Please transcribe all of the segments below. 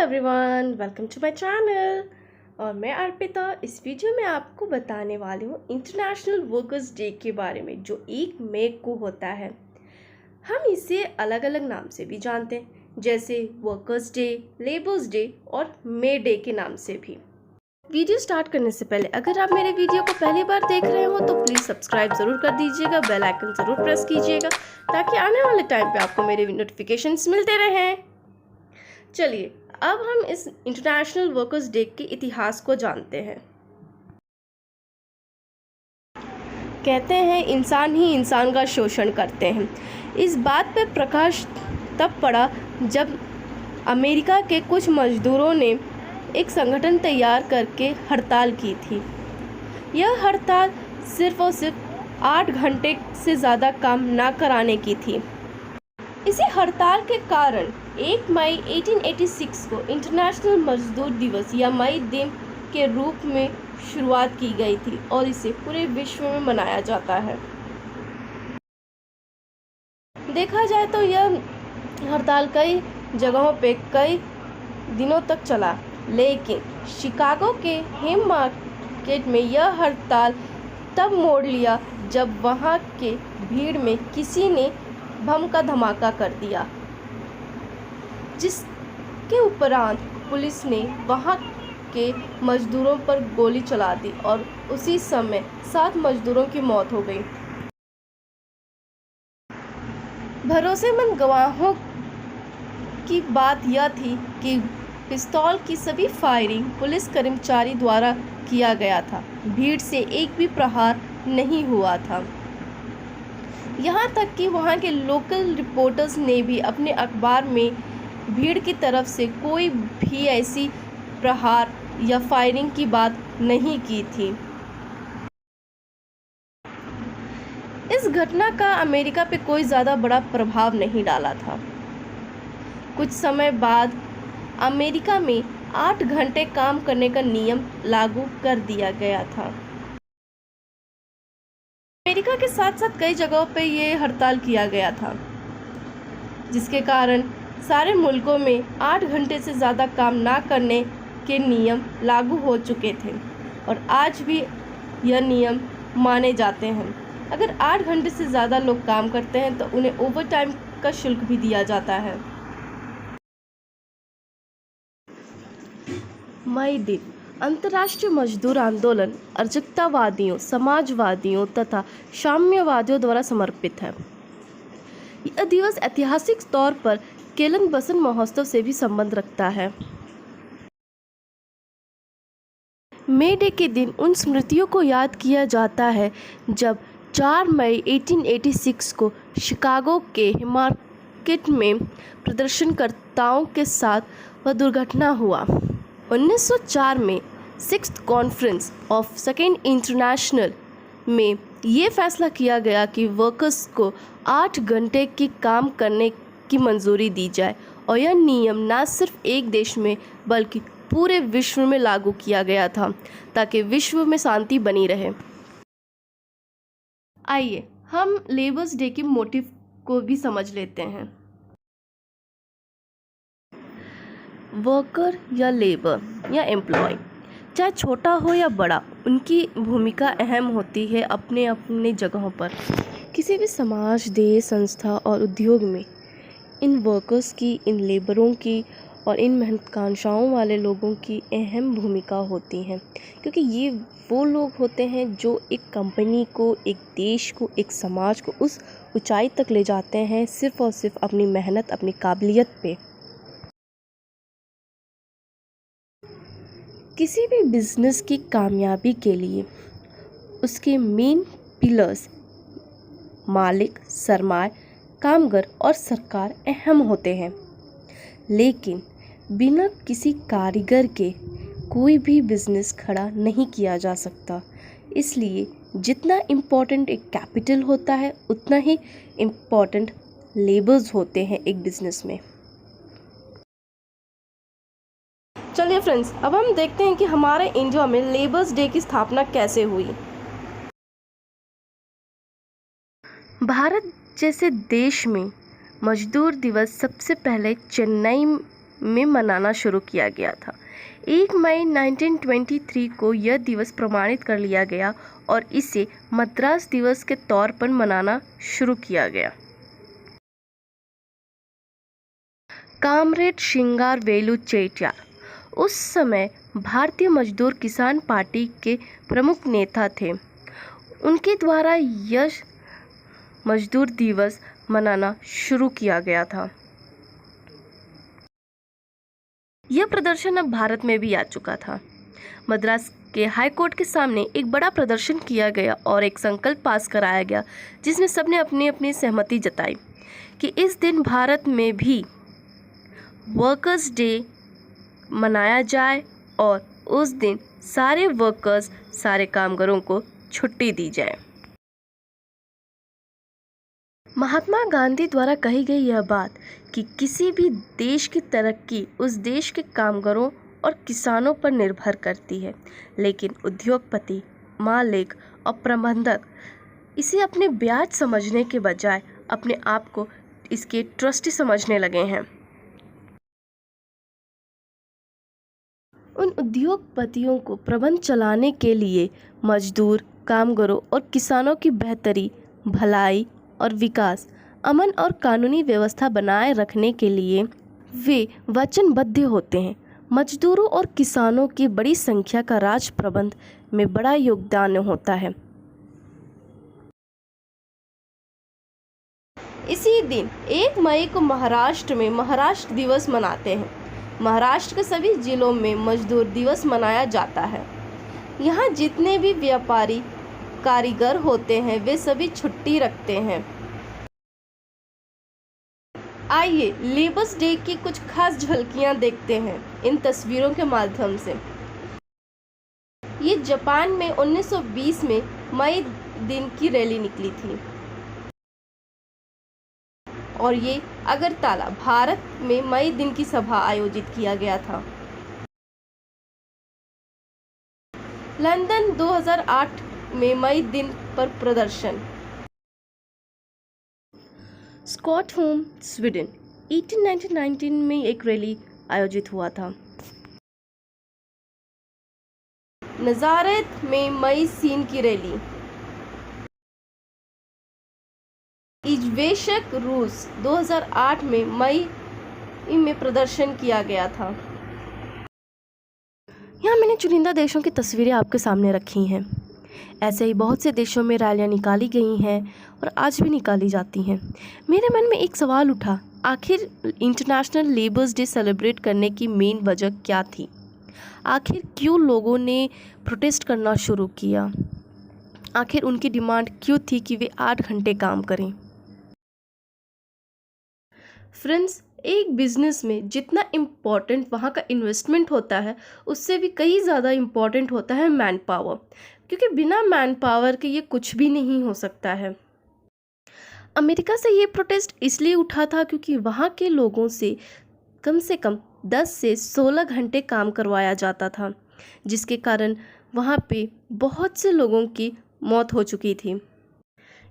Everyone, welcome to my channel. और मैं अर्पिता इस वीडियो में आपको बताने वाली हूँ इंटरनेशनल वर्कर्स डे के बारे में, जो 1 मई को होता है। हम इसे अलग अलग नाम से भी जानते हैं, जैसे वर्कर्स डे, लेबर्स डे और मे डे के नाम से भी। वीडियो स्टार्ट करने से पहले अगर आप मेरे वीडियो को पहली बार देख रहे हो तो प्लीज़ सब्सक्राइब ज़रूर कर दीजिएगा, बेल आइकन ज़रूर प्रेस कीजिएगा ताकि आने वाले टाइम पे आपको मेरे नोटिफिकेशंस मिलते रहें। चलिए अब हम इस इंटरनेशनल वर्कर्स डे के इतिहास को जानते हैं। कहते हैं इंसान ही इंसान का शोषण करते हैं। इस बात पर प्रकाश तब पड़ा जब अमेरिका के कुछ मजदूरों ने एक संगठन तैयार करके हड़ताल की थी। यह हड़ताल सिर्फ और सिर्फ 8 घंटे से ज़्यादा काम ना कराने की थी। इसी हड़ताल के कारण 1 मई 1886 को इंटरनेशनल मजदूर दिवस या मई दिन के रूप में शुरुआत की गई थी और इसे पूरे विश्व में मनाया जाता है। देखा जाए तो यह हड़ताल कई जगहों पे कई दिनों तक चला, लेकिन शिकागो के हेम मार्केट में यह हड़ताल तब मोड़ लिया जब वहाँ के भीड़ में किसी ने बम का धमाका कर दिया, जिसके उपरांत पुलिस ने वहां के मजदूरों पर गोली चला दी और उसी समय 7 मजदूरों की मौत हो गई। भरोसेमंद गवाहों की बात यह थी कि पिस्तौल की सभी फायरिंग पुलिस कर्मचारी द्वारा किया गया था। भीड़ से एक भी प्रहार नहीं हुआ था। यहाँ तक कि वहाँ के लोकल रिपोर्टर्स ने भी अपने अखबार में भीड़ की तरफ से कोई भी ऐसी प्रहार या फायरिंग की बात नहीं की थी। इस घटना का अमेरिका पे कोई ज़्यादा बड़ा प्रभाव नहीं डाला था। कुछ समय बाद अमेरिका में 8 घंटे काम करने का नियम लागू कर दिया गया था। अमेरिका के साथ साथ कई जगहों पे ये हड़ताल किया गया था, जिसके कारण सारे मुल्कों में 8 घंटे से ज़्यादा काम ना करने के नियम लागू हो चुके थे और आज भी यह नियम माने जाते हैं। अगर 8 घंटे से ज़्यादा लोग काम करते हैं तो उन्हें ओवर टाइम का शुल्क भी दिया जाता है। मई दिन अंतर्राष्ट्रीय मजदूर आंदोलन अर्जकतावादियों, समाजवादियों तथा साम्यवादियों द्वारा समर्पित है। यह दिवस ऐतिहासिक तौर पर केलन बसंत महोत्सव से भी संबंध रखता है। मे डे के दिन उन स्मृतियों को याद किया जाता है जब 4 मई 1886 को शिकागो के मार्केट में प्रदर्शनकर्ताओं के साथ वह दुर्घटना हुआ। 1904 में 6th conference of second international में ये फैसला किया गया कि वर्कर्स को 8 घंटे की काम करने की मंजूरी दी जाए और यह नियम न सिर्फ एक देश में बल्कि पूरे विश्व में लागू किया गया था ताकि विश्व में शांति बनी रहे। आइए हम लेबर्स डे के मोटिव को भी समझ लेते हैं। वर्कर या लेबर या एम्प्लॉय, चाहे छोटा हो या बड़ा, उनकी भूमिका अहम होती है अपने अपने जगहों पर। किसी भी समाज, देश, संस्था और उद्योग में इन वर्कर्स की, इन लेबरों की और इन महत्वाकांक्षाओं वाले लोगों की अहम भूमिका होती है, क्योंकि ये वो लोग होते हैं जो एक कंपनी को, एक देश को, एक समाज को उस ऊंचाई तक ले जाते हैं सिर्फ़ और सिर्फ अपनी मेहनत, अपनी काबिलियत पे। किसी भी बिज़नेस की कामयाबी के लिए उसके मेन पिलर्स मालिक, सरमाया, कामगार और सरकार अहम होते हैं, लेकिन बिना किसी कारीगर के कोई भी बिज़नेस खड़ा नहीं किया जा सकता। इसलिए जितना इम्पोर्टेंट एक कैपिटल होता है उतना ही इम्पोर्टेंट लेबर्स होते हैं एक बिज़नेस में। चलिए फ्रेंड्स, अब हम देखते हैं कि हमारे इंडिया में लेबर्स डे की स्थापना कैसे हुई। भारत जैसे देश में मजदूर दिवस सबसे पहले चेन्नई में मनाना शुरू किया गया था। 1 मई 1923 को यह दिवस प्रमाणित कर लिया गया और इसे मद्रास दिवस के तौर पर मनाना शुरू किया गया। कामरेड श्रृंगारवेलु चेट्टियार उस समय भारतीय मजदूर किसान पार्टी के प्रमुख नेता थे। उनके द्वारा यह मजदूर दिवस मनाना शुरू किया गया था। यह प्रदर्शन अब भारत में भी आ चुका था। मद्रास के हाई कोर्ट के सामने एक बड़ा प्रदर्शन किया गया और एक संकल्प पास कराया गया जिसमें सबने अपनी अपनी सहमति जताई कि इस दिन भारत में भी वर्कर्स डे मनाया जाए और उस दिन सारे वर्कर्स, सारे कामगारों को छुट्टी दी जाए। महात्मा गांधी द्वारा कही गई यह बात कि किसी भी देश की तरक्की उस देश के कामगारों और किसानों पर निर्भर करती है, लेकिन उद्योगपति, मालिक और प्रबंधक इसे अपने ब्याज समझने के बजाय अपने आप को इसके ट्रस्टी समझने लगे हैं। उन उद्योगपतियों को प्रबंध चलाने के लिए मजदूर, कामगारों और किसानों की बेहतरी, भलाई और विकास, अमन और कानूनी व्यवस्था बनाए रखने के लिए वे वचनबद्ध होते हैं। मजदूरों और किसानों की बड़ी संख्या का राज प्रबंध में बड़ा योगदान होता है। इसी दिन 1 मई को महाराष्ट्र में महाराष्ट्र दिवस मनाते हैं। महाराष्ट्र के सभी जिलों में मजदूर दिवस मनाया जाता है। यहाँ जितने भी व्यापारी, कारीगर होते हैं वे सभी छुट्टी रखते हैं। आइए लेबर्स डे की कुछ खास झलकियाँ देखते हैं इन तस्वीरों के माध्यम से। ये जापान में 1920 में मई दिन की रैली निकली थी और ये अगरतला, भारत में मई दिन की सभा आयोजित किया गया था। लंदन 2008 में मई दिन पर प्रदर्शन। स्टॉकहोम, स्वीडन 1819 में एक रैली आयोजित हुआ था। नजारेत में मई सीन की रैली। इज्वेशक, रूस 2008 में मई में प्रदर्शन किया गया था। यहाँ मैंने चुनिंदा देशों की तस्वीरें आपके सामने रखी हैं। ऐसे ही बहुत से देशों में रैलियाँ निकाली गई हैं और आज भी निकाली जाती हैं। मेरे मन में एक सवाल उठा, आखिर इंटरनेशनल लेबर्स डे सेलिब्रेट करने की मेन वजह क्या थी? आखिर क्यों लोगों ने प्रोटेस्ट करना शुरू किया? आखिर उनकी डिमांड क्यों थी कि वे 8 घंटे काम करें? फ्रेंड्स, एक बिजनेस में जितना इम्पॉर्टेंट वहाँ का इन्वेस्टमेंट होता है उससे भी कहीं ज़्यादा इम्पॉर्टेंट होता है मैन पावर, क्योंकि बिना मैन पावर के ये कुछ भी नहीं हो सकता है। अमेरिका से ये प्रोटेस्ट इसलिए उठा था क्योंकि वहाँ के लोगों से कम 10 से 16 घंटे काम करवाया जाता था, जिसके कारण वहाँ पे बहुत से लोगों की मौत हो चुकी थी।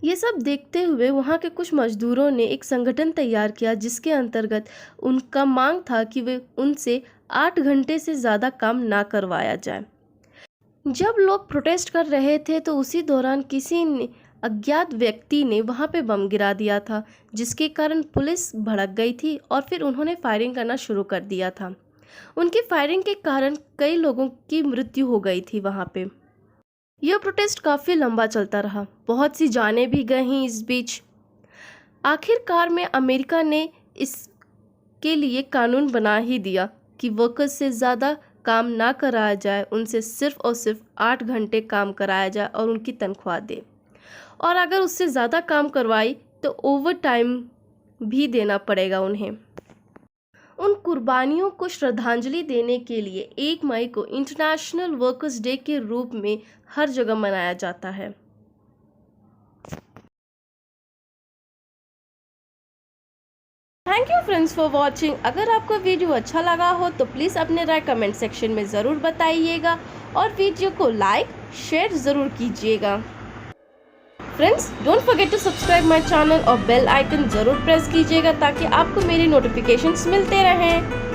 ये सब देखते हुए वहाँ के कुछ मजदूरों ने एक संगठन तैयार किया जिसके अंतर्गत उनका मांग था कि वे उनसे 8 घंटे से ज़्यादा काम ना करवाया जाए। जब लोग प्रोटेस्ट कर रहे थे तो उसी दौरान किसी ने अज्ञात व्यक्ति ने वहाँ पे बम गिरा दिया था, जिसके कारण पुलिस भड़क गई थी और फिर उन्होंने फायरिंग करना शुरू कर दिया था। उनकी फायरिंग के कारण कई लोगों की मृत्यु हो गई थी वहाँ पे। यह प्रोटेस्ट काफ़ी लंबा चलता रहा, बहुत सी जानें भी गईं इस बीच। आखिरकार में अमेरिका ने इसके लिए कानून बना ही दिया कि वर्कर्स से ज़्यादा काम ना कराया जाए, उनसे सिर्फ और सिर्फ 8 घंटे काम कराया जाए और उनकी तनख्वाह दे, और अगर उससे ज़्यादा काम करवाई तो ओवर टाइम भी देना पड़ेगा उन्हें। उन कुर्बानियों को श्रद्धांजलि देने के लिए 1 मई को इंटरनेशनल वर्कर्स डे के रूप में हर जगह मनाया जाता है। Thank you friends for watching. अगर आपको वीडियो अच्छा लगा हो तो प्लीज़ अपने राय कमेंट सेक्शन में ज़रूर बताइएगा और वीडियो को लाइक शेयर ज़रूर कीजिएगा। Friends, don't forget to subscribe my channel और बेल आइकन ज़रूर प्रेस कीजिएगा ताकि आपको मेरी नोटिफिकेशंस मिलते रहें।